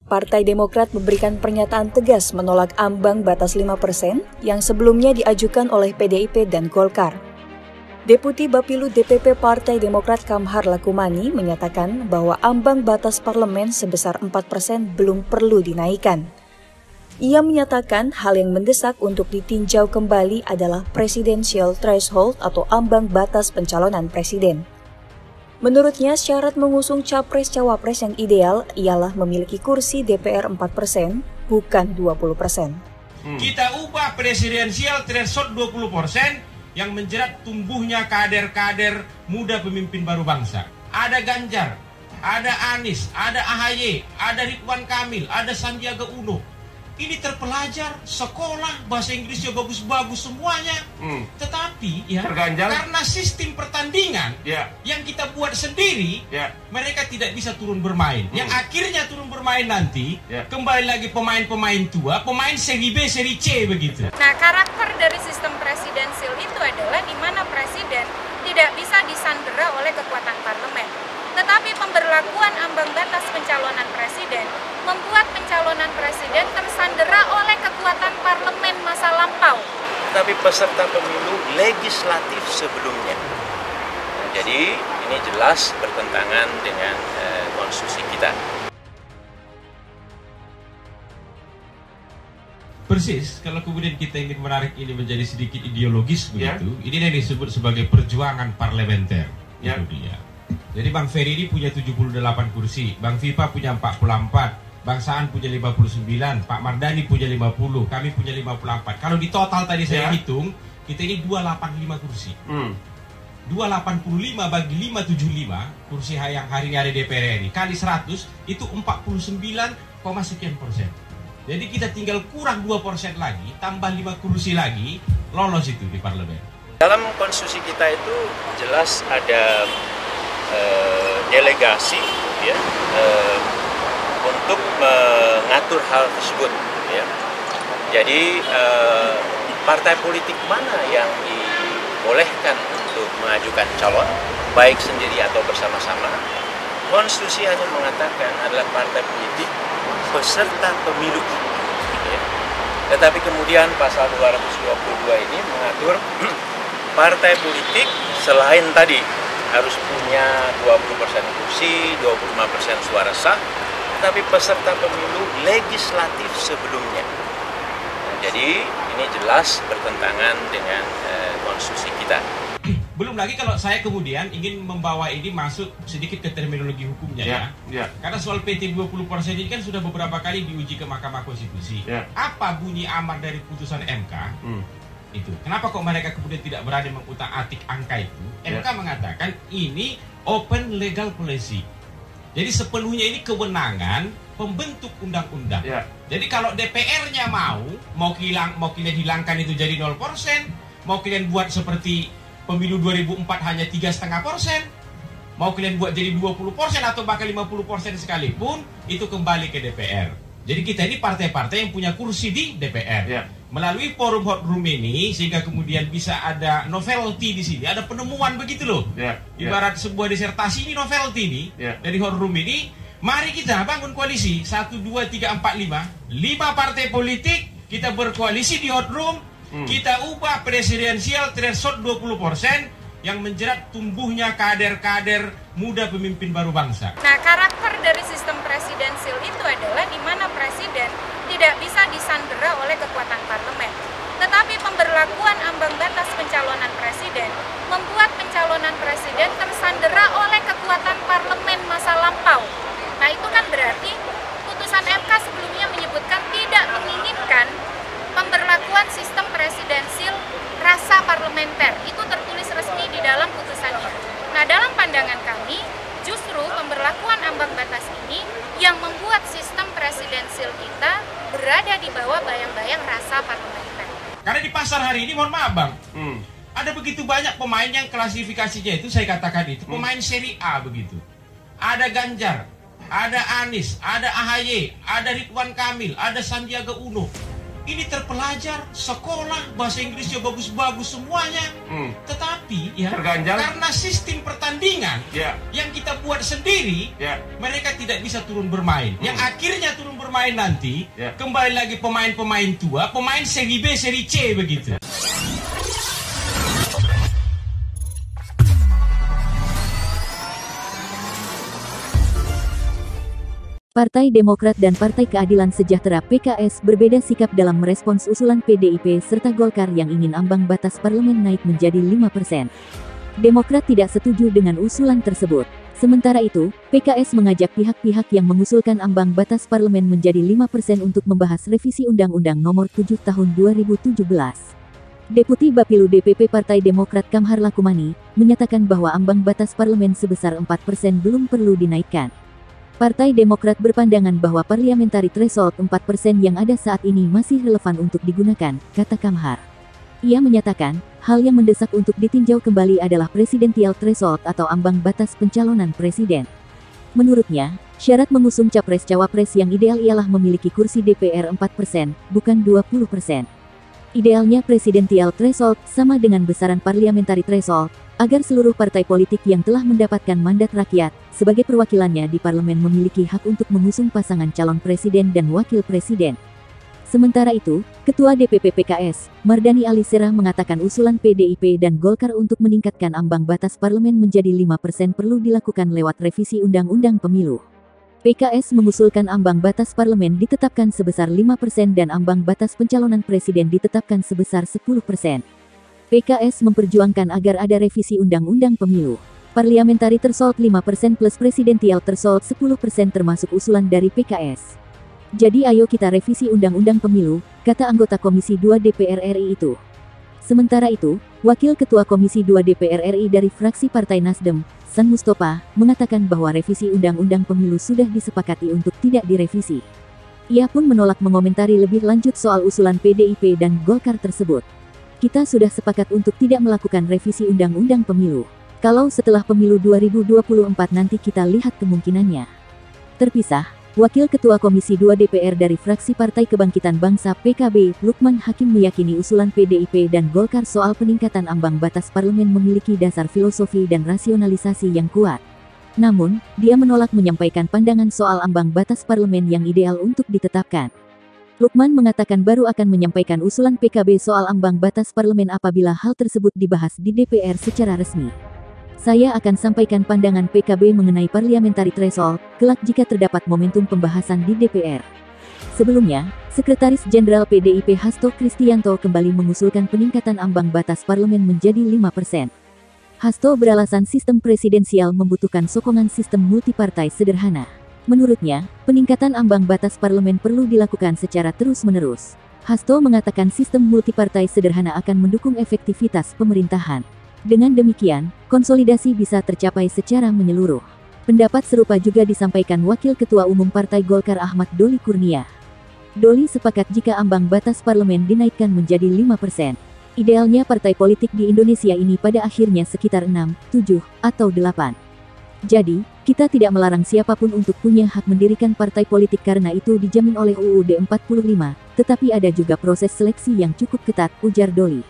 Partai Demokrat memberikan pernyataan tegas menolak ambang batas 5% yang sebelumnya diajukan oleh PDIP dan Golkar. Deputi Bapilu DPP Partai Demokrat Kamhar Lakumani menyatakan bahwa ambang batas parlemen sebesar 4% belum perlu dinaikkan. Ia menyatakan hal yang mendesak untuk ditinjau kembali adalah presidential threshold atau ambang batas pencalonan presiden. Menurutnya, syarat mengusung capres-cawapres yang ideal ialah memiliki kursi DPR 4%, bukan 20%. Kita ubah presidensial threshold 20% yang menjerat tumbuhnya kader-kader muda pemimpin baru bangsa. Ada Ganjar, ada Anies, ada AHY, ada Ridwan Kamil, ada Sandiaga Uno. Ini terpelajar, sekolah, bahasa Inggrisnya bagus-bagus semuanya. Tetapi ya, karena sistem pertandingan yang kita buat sendiri, mereka tidak bisa turun bermain. Yang akhirnya turun bermain nanti, kembali lagi pemain-pemain tua, pemain seri B, seri C begitu. Nah, karakter dari sistem presidensil itu adalah di mana presiden tidak bisa disandera oleh kekuatan parlemen. Tetapi pemberlakuan ambang batas pencalonan presiden membuat pencalonan presiden tersandera oleh kekuatan parlemen masa lampau. Tapi peserta pemilu legislatif sebelumnya. Nah, jadi ini jelas bertentangan dengan konstitusi kita. Persis, kalau kemudian kita ingin menarik ini menjadi sedikit ideologis begitu, ini yang disebut sebagai perjuangan parlementer. Itu dia. Jadi Bang Ferry ini punya 78 kursi, Bang Viva punya 44, Bang Saan punya 59, Pak Mardani punya 50, kami punya 54. Kalau di total tadi saya hitung, kita ini 285 kursi. 285 bagi 575 kursi yang hari ini ada DPR RI kali 100 itu 49, sekian persen. Jadi kita tinggal kurang 2% lagi, tambah 5 kursi lagi, lolos itu di parlemen. Dalam konstitusi kita itu jelas ada delegasi untuk mengatur hal tersebut. Jadi partai politik mana yang dibolehkan untuk mengajukan calon, baik sendiri atau bersama-sama, konstitusi hanya mengatakan adalah partai politik peserta pemilu. Tetapi kemudian pasal 222 ini mengatur partai politik selain tadi harus punya 20% kursi, 25% suara sah, tetapi peserta pemilu legislatif sebelumnya. Nah, jadi ini jelas bertentangan dengan konstitusi kita. Belum lagi kalau saya kemudian ingin membawa ini masuk sedikit ke terminologi hukumnya Karena soal PT 20% ini kan sudah beberapa kali diuji ke Mahkamah Konstitusi. Apa bunyi amar dari putusan MK? Itu. Kenapa kok mereka kemudian tidak berani mengutak-atik angka itu? MK mengatakan ini open legal policy. Jadi sepenuhnya ini kewenangan pembentuk undang-undang. Jadi kalau DPR-nya mau kalian hilangkan itu jadi 0%, mau kalian buat seperti pemilu 2004 hanya 3,5%, mau kalian buat jadi 20% atau bahkan 50% sekalipun, itu kembali ke DPR. Jadi kita ini partai-partai yang punya kursi di DPR. Melalui forum hot room ini, sehingga kemudian bisa ada novelty di sini, ada penemuan begitu loh. Ibarat sebuah disertasi ini novelty ini, dari hot room ini, mari kita bangun koalisi, 1, 2, 3, 4, 5 partai politik, kita berkoalisi di hot room, kita ubah presidensial threshold 20% yang menjerat tumbuhnya kader-kader muda pemimpin baru bangsa. Nah, karakter dari sistem presidensil itu adalah di mana presiden tidak bisa disandera oleh kekuatan parlemen. Tetapi pemberlakuan ambang batas pencalonan presiden membuat pencalonan presiden tersandera oleh kekuatan parlemen masa lampau. Nah, itu kan berarti putusan MK sebelumnya menyebutkan tidak menginginkan pemberlakuan sistem presidensil rasa parlementer. Itu tertulis resmi di dalam putusannya. Nah, dalam pandangan kami, justru pemberlakuan ambang batas ini yang membuat sistem presidensil kita berada di bawah bayang-bayang rasa parlementer. Karena di pasar hari ini, mohon maaf Bang, ada begitu banyak pemain yang klasifikasinya itu, saya katakan itu, pemain seri A begitu. Ada Ganjar, ada Anies, ada AHY, ada Ridwan Kamil, ada Sandiaga Uno. ini terpelajar, sekolah, bahasa Inggrisnya bagus-bagus semuanya. Tetapi ya, terganjal karena sistem pertandingan yang kita buat sendiri, mereka tidak bisa turun bermain. Yang akhirnya turun bermain nanti, kembali lagi pemain-pemain tua, pemain seri B, seri C begitu. Partai Demokrat dan Partai Keadilan Sejahtera (PKS) berbeda sikap dalam merespons usulan PDIP serta Golkar yang ingin ambang batas parlemen naik menjadi 5%. Demokrat tidak setuju dengan usulan tersebut. Sementara itu, PKS mengajak pihak-pihak yang mengusulkan ambang batas parlemen menjadi 5% untuk membahas revisi Undang-Undang Nomor 7 Tahun 2017. Deputi Bapilu DPP Partai Demokrat Kamhar Lakumani menyatakan bahwa ambang batas parlemen sebesar 4% belum perlu dinaikkan. Partai Demokrat berpandangan bahwa parliamentary threshold 4% yang ada saat ini masih relevan untuk digunakan, kata Kamhar. Ia menyatakan, hal yang mendesak untuk ditinjau kembali adalah presidential threshold atau ambang batas pencalonan presiden. Menurutnya, syarat mengusung capres-cawapres yang ideal ialah memiliki kursi DPR 4%, bukan 20%. Idealnya presidential threshold sama dengan besaran parliamentary threshold, agar seluruh partai politik yang telah mendapatkan mandat rakyat sebagai perwakilannya di parlemen memiliki hak untuk mengusung pasangan calon presiden dan wakil presiden. Sementara itu, Ketua DPP PKS, Mardani Alisera mengatakan usulan PDIP dan Golkar untuk meningkatkan ambang batas parlemen menjadi 5% perlu dilakukan lewat revisi Undang-Undang Pemilu. PKS mengusulkan ambang batas parlemen ditetapkan sebesar 5% dan ambang batas pencalonan presiden ditetapkan sebesar 10%. PKS memperjuangkan agar ada revisi Undang-Undang Pemilu. Parliamentary threshold 5% plus presidential threshold 10% termasuk usulan dari PKS. Jadi ayo kita revisi Undang-Undang Pemilu, kata anggota Komisi 2 DPR RI itu. Sementara itu, Wakil Ketua Komisi 2 DPR RI dari fraksi Partai Nasdem, San Mustafa, mengatakan bahwa revisi Undang-Undang Pemilu sudah disepakati untuk tidak direvisi. Ia pun menolak mengomentari lebih lanjut soal usulan PDIP dan Golkar tersebut. Kita sudah sepakat untuk tidak melakukan revisi Undang-Undang Pemilu. Kalau setelah pemilu 2024 nanti kita lihat kemungkinannya. Terpisah, Wakil Ketua Komisi 2 DPR dari fraksi Partai Kebangkitan Bangsa PKB, Lukman Hakim meyakini usulan PDIP dan Golkar soal peningkatan ambang batas parlemen memiliki dasar filosofi dan rasionalisasi yang kuat. Namun, dia menolak menyampaikan pandangan soal ambang batas parlemen yang ideal untuk ditetapkan. Lukman mengatakan baru akan menyampaikan usulan PKB soal ambang batas parlemen apabila hal tersebut dibahas di DPR secara resmi. Saya akan sampaikan pandangan PKB mengenai parliamentary threshold, kelak jika terdapat momentum pembahasan di DPR. Sebelumnya, Sekretaris Jenderal PDIP Hasto Kristianto kembali mengusulkan peningkatan ambang batas parlemen menjadi 5%. Hasto beralasan sistem presidensial membutuhkan sokongan sistem multipartai sederhana. Menurutnya, peningkatan ambang batas parlemen perlu dilakukan secara terus-menerus. Hasto mengatakan sistem multipartai sederhana akan mendukung efektivitas pemerintahan. Dengan demikian, konsolidasi bisa tercapai secara menyeluruh. Pendapat serupa juga disampaikan Wakil Ketua Umum Partai Golkar Ahmad Doli Kurnia. Doli sepakat jika ambang batas parlemen dinaikkan menjadi 5%. Idealnya partai politik di Indonesia ini pada akhirnya sekitar 6, 7, atau 8. Jadi, kita tidak melarang siapapun untuk punya hak mendirikan partai politik karena itu dijamin oleh UUD 45, tetapi ada juga proses seleksi yang cukup ketat, ujar Doli.